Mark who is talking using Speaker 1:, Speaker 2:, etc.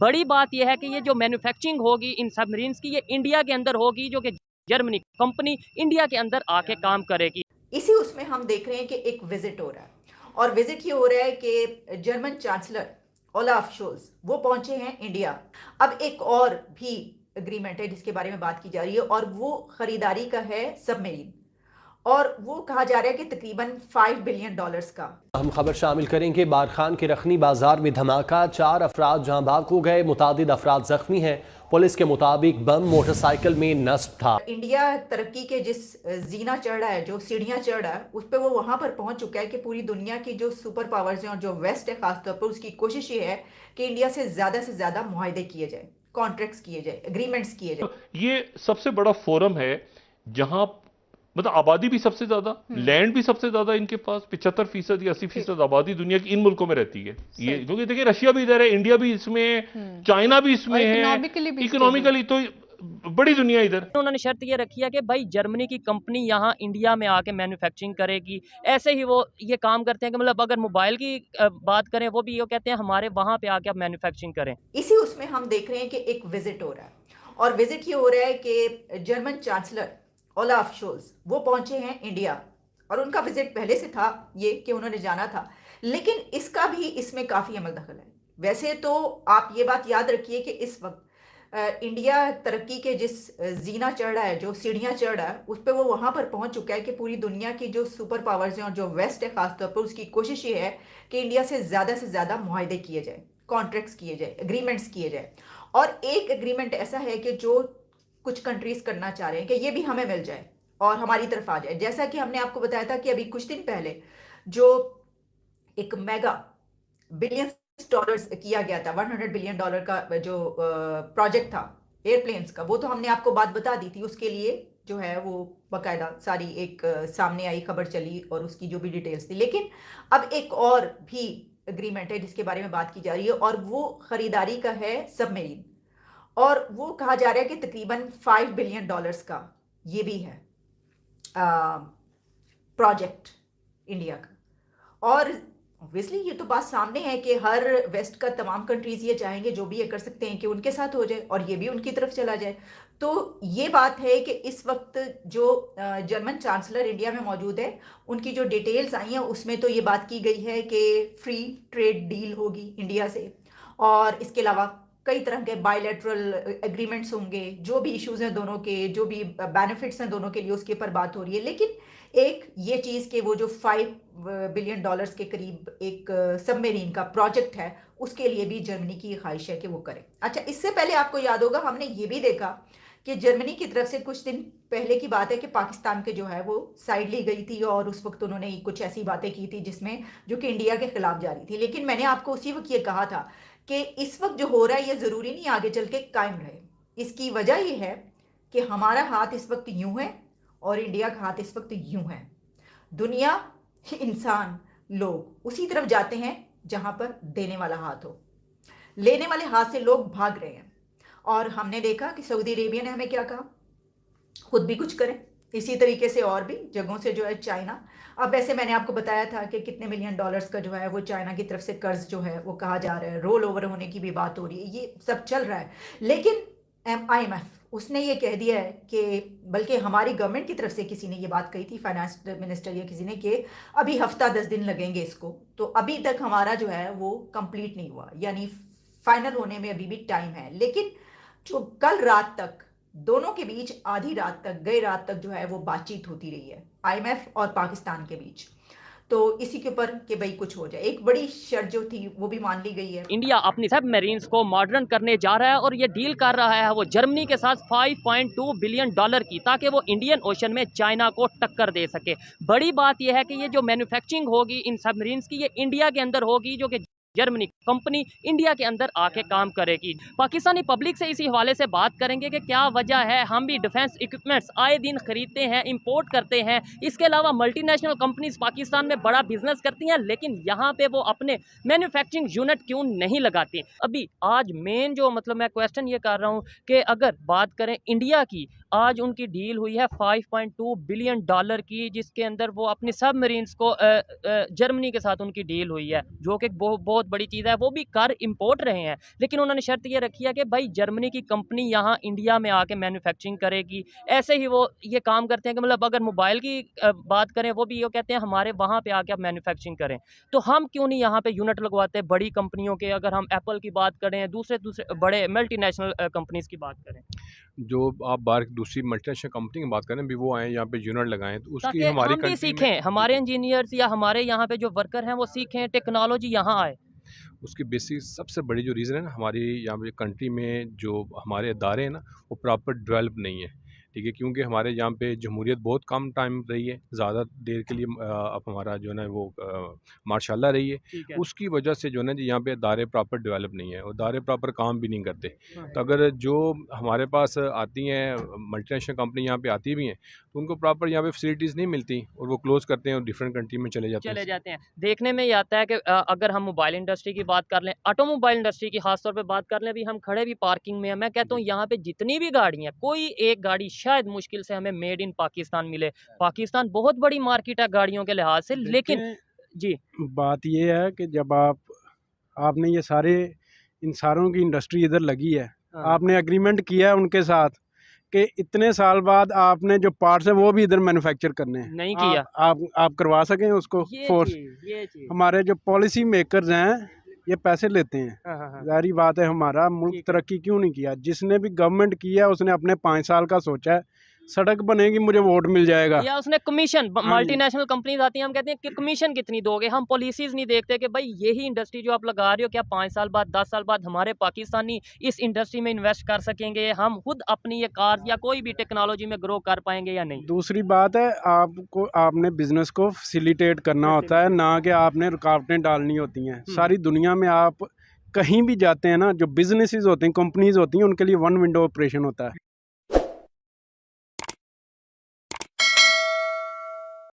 Speaker 1: बड़ी बात यह है कि ये जो मैन्युफैक्चरिंग होगी इन सबमरीन्स की, ये इंडिया के अंदर होगी, जो कि जर्मनी कंपनी इंडिया के अंदर आके काम करेगी।
Speaker 2: इसी उसमें हम देख रहे हैं कि एक विजिट हो रहा है, और विजिट ये हो रहा है कि जर्मन चांसलर ओलाफ शोल्स वो पहुंचे हैं इंडिया। अब एक और भी एग्रीमेंट है जिसके बारे में बात की जा रही है, और वो खरीदारी का है सबमरीन, और वो कहा जा रहा है कि तकरीबन $5 बिलियन का।
Speaker 3: हम खबर शामिल करेंगे बारखान के रखनी बाजार में धमाका, 4 अफराद जहां बाग हो गए, मुतादिद अफराद जख्मी हैं। पुलिस के मुताबिक बम मोटरसाइकिल में नस्ब था।
Speaker 2: इंडिया तरक्की के जिस जीना चढ़ रहा है, जो सीढ़ियां चढ़ रहा है, उस पर वो वहां पर पहुंच चुका है कि पूरी दुनिया की जो सुपर पावर्स हैं और जो वेस्ट है खासतौर पर, उसकी कोशिश ये है कि इंडिया से ज्यादा मुआहदे किए जाए, कॉन्ट्रैक्ट्स किए जाए, एग्रीमेंट्स किए जाए।
Speaker 4: ये सबसे बड़ा फोरम है जहां मतलब आबादी भी सबसे ज्यादा, लैंड भी सबसे ज्यादा इनके पास, 75% या 80% आबादी दुनिया की इन मुल्कों में रहती है। ये क्योंकि देखिए रशिया भी इधर है, इंडिया भी इसमें, चाइना भी इसमें है, इकोनॉमिकली तो बड़ी दुनिया इधर।
Speaker 1: उन्होंने शर्त ये रखी है कि भाई जर्मनी की कंपनी यहाँ इंडिया में आके मैन्युफैक्चरिंग करेगी। ऐसे ही वो ये काम करते हैं कि मतलब अगर मोबाइल की बात करें, वो भी ये कहते हैं हमारे वहाँ पे आके आप मैन्युफैक्चरिंग करें।
Speaker 2: इसी उसमें हम देख रहे हैं कि एक विजिट हो रहा है, और विजिट ये हो रहा है कि जर्मन चांसलर ओलाफ शोल्स वो पहुंचे हैं इंडिया, और उनका विजिट पहले से था ये कि उन्होंने जाना था, लेकिन इसका भी इसमें काफ़ी अमल दखल है। वैसे तो आप ये बात याद रखिए कि इस वक्त इंडिया तरक्की के जिस जीना चढ़ रहा है, जो सीढ़ियां चढ़ रहा है, उस पर वो वहां पर पहुंच चुका है कि पूरी दुनिया की जो सुपर पावर्स हैं और जो वेस्ट है खासतौर पर, उसकी कोशिश ये है कि इंडिया से ज़्यादा मुआहदे किए जाए, कॉन्ट्रैक्ट्स किए जाए, एग्रीमेंट्स किए जाए। और एक एग्रीमेंट ऐसा है कि जो कुछ कंट्रीज करना चाह रहे हैं कि ये भी हमें मिल जाए और हमारी तरफ आ जाए। जैसा कि हमने आपको बताया था कि अभी कुछ दिन पहले जो एक मेगा $1 बिलियन किया गया था, $100 बिलियन का जो प्रोजेक्ट था एयरप्लेन्स का, वो तो हमने आपको बात बता दी थी। उसके लिए जो है वो बाकायदा सारी एक सामने आई, खबर चली, और उसकी जो भी डिटेल्स थी। लेकिन अब एक और भी एग्रीमेंट है जिसके बारे में बात की जा रही है, और वो खरीदारी का है सबमरीन, और वो कहा जा रहा है कि तकरीबन $5 बिलियन का ये भी है प्रोजेक्ट इंडिया का। और ऑब्वियसली ये तो बात सामने है कि हर वेस्ट का तमाम कंट्रीज ये चाहेंगे, जो भी ये कर सकते हैं कि उनके साथ हो जाए और ये भी उनकी तरफ चला जाए। तो ये बात है कि इस वक्त जो जर्मन चांसलर इंडिया में मौजूद है, उनकी जो डिटेल्स आई हैं उसमें तो ये बात की गई है कि फ्री ट्रेड डील होगी इंडिया से, और इसके अलावा कई तरह के बायलैटरल एग्रीमेंट्स होंगे, जो भी इश्यूज हैं दोनों के, जो भी बेनिफिट्स हैं दोनों के लिए, उसके ऊपर बात हो रही है। लेकिन एक ये चीज़ कि वो जो $5 बिलियन के करीब एक सबमरीन का प्रोजेक्ट है, उसके लिए भी जर्मनी की ख्वाहिश है कि वो करे। अच्छा, इससे पहले आपको याद होगा हमने ये भी देखा कि जर्मनी की तरफ से कुछ दिन पहले की बात है कि पाकिस्तान के जो है वो साइड ली गई थी, और उस वक्त उन्होंने कुछ ऐसी बातें की थी जिसमें जो कि इंडिया के खिलाफ जा रही थी। लेकिन मैंने आपको उसी वक्त ये कहा था कि इस वक्त जो हो रहा है ये ज़रूरी नहीं आगे चल के कायम रहे। इसकी वजह ये है कि हमारा हाथ इस वक्त यूं है और इंडिया का हाथ इस वक्त यूं है। दुनिया, इंसान, लोग उसी तरफ जाते हैं जहां पर देने वाला हाथ हो, लेने वाले हाथ से लोग भाग रहे हैं। और हमने देखा कि सऊदी अरेबिया ने हमें क्या कहा, खुद भी कुछ करें। इसी तरीके से और भी जगहों से जो है चाइना, अब वैसे मैंने आपको बताया था कि कितने $1 मिलियन का जो है वो चाइना की तरफ से कर्ज जो है वो कहा जा रहा है, रोल ओवर होने की भी बात हो रही है, ये सब चल रहा है। लेकिन IMF उसने ये कह दिया है कि, बल्कि हमारी गवर्नमेंट की तरफ से किसी ने ये बात कही थी, फाइनेंस मिनिस्टर या किसी ने, कि अभी हफ्ता 10 दिन लगेंगे इसको। तो अभी तक हमारा जो है वो कंप्लीट नहीं हुआ, यानी फाइनल होने में अभी भी टाइम है। लेकिन जो कल रात तक दोनों के बीच, आधी रात तक, गई रात तक जो है वो बातचीत होती रही है IMF और पाकिस्तान के बीच, तो इसी के ऊपर कि भाई कुछ हो जाए। एक बड़ी शर्त जो थी वो भी मान ली गई है।
Speaker 1: इंडिया अपनी सबमरीन्स को मॉडर्न करने जा रहा है, और ये डील कर रहा है वो जर्मनी के साथ $5.2 बिलियन की, ताकि वो इंडियन ओशन में चाइना को टक्कर दे सके। बड़ी बात यह है कि ये जो मैन्युफैक्चरिंग होगी इन सबमरीन्स की, ये इंडिया के अंदर होगी, जो कि जर्मनी कंपनी इंडिया के अंदर आके काम करेगी। पाकिस्तानी पब्लिक से इसी हवाले से बात करेंगे कि क्या वजह है। हम भी डिफेंस इक्विपमेंट्स आए दिन खरीदते हैं, इंपोर्ट करते हैं। इसके अलावा मल्टीनेशनल कंपनीज पाकिस्तान में बड़ा बिजनेस करती हैं, लेकिन यहाँ पे वो अपने मैन्युफैक्चरिंग यूनिट क्यों नहीं लगाती। अभी आज मेन जो मतलब मैं क्वेश्चन ये कर रहा हूँ कि अगर बात करें इंडिया की, आज उनकी डील हुई है 5.2 बिलियन डॉलर की, जिसके अंदर वो अपने सबमरीन्स को जर्मनी के साथ उनकी डील हुई है, जो कि बहुत बड़ी चीज़ है। वो भी कार इंपोर्ट रहे हैं, लेकिन उन्होंने शर्त ये रखी है कि भाई जर्मनी की कंपनी यहाँ इंडिया में आके मैन्युफैक्चरिंग करेगी। ऐसे ही वो ये काम करते हैं कि मतलब अगर मोबाइल की बात करें, वो भी ये कहते हैं हमारे वहाँ पे आके आप मैन्युफैक्चरिंग करें। तो हम क्यों नहीं यहाँ पे यूनिट लगवाते बड़ी कंपनियों के? अगर हम एप्पल की बात करें, दूसरे बड़े मल्टीनेशनल कंपनीज की बात करें,
Speaker 5: जो आप बाहर दूसरी मल्टीनेशनल कंपनी की बात करें भी, वो आए यहाँ पे यूनिट लगाएं, तो उसकी
Speaker 1: ताकि
Speaker 5: हमारी
Speaker 1: हम भी
Speaker 5: कंट्री
Speaker 1: सीखें,
Speaker 5: में
Speaker 1: हमारे इंजीनियर्स या हमारे यहाँ पे जो वर्कर हैं वो सीखें, टेक्नोलॉजी यहाँ आए।
Speaker 5: उसकी बेसिक सबसे बड़ी जो रीज़न है ना, हमारी यहाँ पे कंट्री में जो हमारे इदारे हैं ना, वो प्रॉपर डेवलप नहीं है, ठीक है। क्योंकि हमारे यहाँ पे जमहूरियत बहुत कम टाइम रही है, ज़्यादा देर के लिए अब हमारा जो है ना वो मार्शाल्लाह रही है।
Speaker 1: ठीक है।
Speaker 5: उसकी वजह से जो है ना जी यहाँ पे इदारे प्रॉपर डेवलप नहीं है, और इदारे प्रॉपर काम भी नहीं करते।
Speaker 1: हाँ।
Speaker 5: तो अगर जो हमारे पास आती हैं मल्टीनेशनल कंपनी यहाँ पे आती भी हैं, तो उनको प्रॉपर यहाँ पे फैसिलिटीज़ नहीं मिलती, और वो क्लोज़ करते हैं और डिफरेंट कंट्री में चले जाते हैं।
Speaker 1: देखने में ये आता है कि अगर हम मोबाइल इंडस्ट्री की बात कर लें, ऑटोमोबाइल इंडस्ट्री की खास तौर पे बात कर लें, अभी हम खड़े भी पार्किंग में हैं, मैं कहता हूँ यहाँ पे जितनी भी गाड़ी हैं, कोई एक गाड़ी शायद मुश्किल से हमें मेड इन पाकिस्तान मिले। पाकिस्तान बहुत बड़ी मार्केट है गाड़ियों के लिहाज से, लेकिन जी
Speaker 6: बात ये है कि जब आपने ये सारे इन सारों की इंडस्ट्री इधर लगी है, आपने एग्रीमेंट किया है उनके साथ कि इतने साल बाद आपने जो पार्ट्स है वो भी इधर मैन्युफैक्चर करने हैं,
Speaker 1: नहीं किया।
Speaker 6: आप करवा सकें उसको फोर्स।
Speaker 1: ये चीज
Speaker 6: हमारे जो पॉलिसी मेकर्स हैं ये पैसे लेते हैं, जारी बात है। हमारा मुल्क तरक्की क्यों नहीं किया? जिसने भी गवर्नमेंट किया उसने अपने 5 साल का सोचा है, सड़क बनेगी मुझे वोट मिल जाएगा,
Speaker 1: या उसने कमीशन,
Speaker 6: हाँ जी।
Speaker 1: मल्टीनेशनल कंपनीज आती हैं, हम कहते हैं कि कमीशन कितनी दोगे। हम पॉलिसीज नहीं देखते कि भाई यही इंडस्ट्री जो आप लगा रहे हो, क्या 5 साल बाद 10 साल बाद हमारे पाकिस्तानी इस इंडस्ट्री में इन्वेस्ट कर सकेंगे, हम खुद अपनी ये कार या कोई भी टेक्नोलॉजी में ग्रो कर पाएंगे या नहीं।
Speaker 6: दूसरी बात है आपने बिजनेस को फैसिलिटेट करना होता है, ना कि आपने रुकावटें डालनी होती हैं। सारी दुनिया में आप कहीं भी जाते हैं ना, जो बिजनेसेस होते हैं, कंपनीज होती हैं, उनके लिए वन विंडो ऑपरेशन होता है।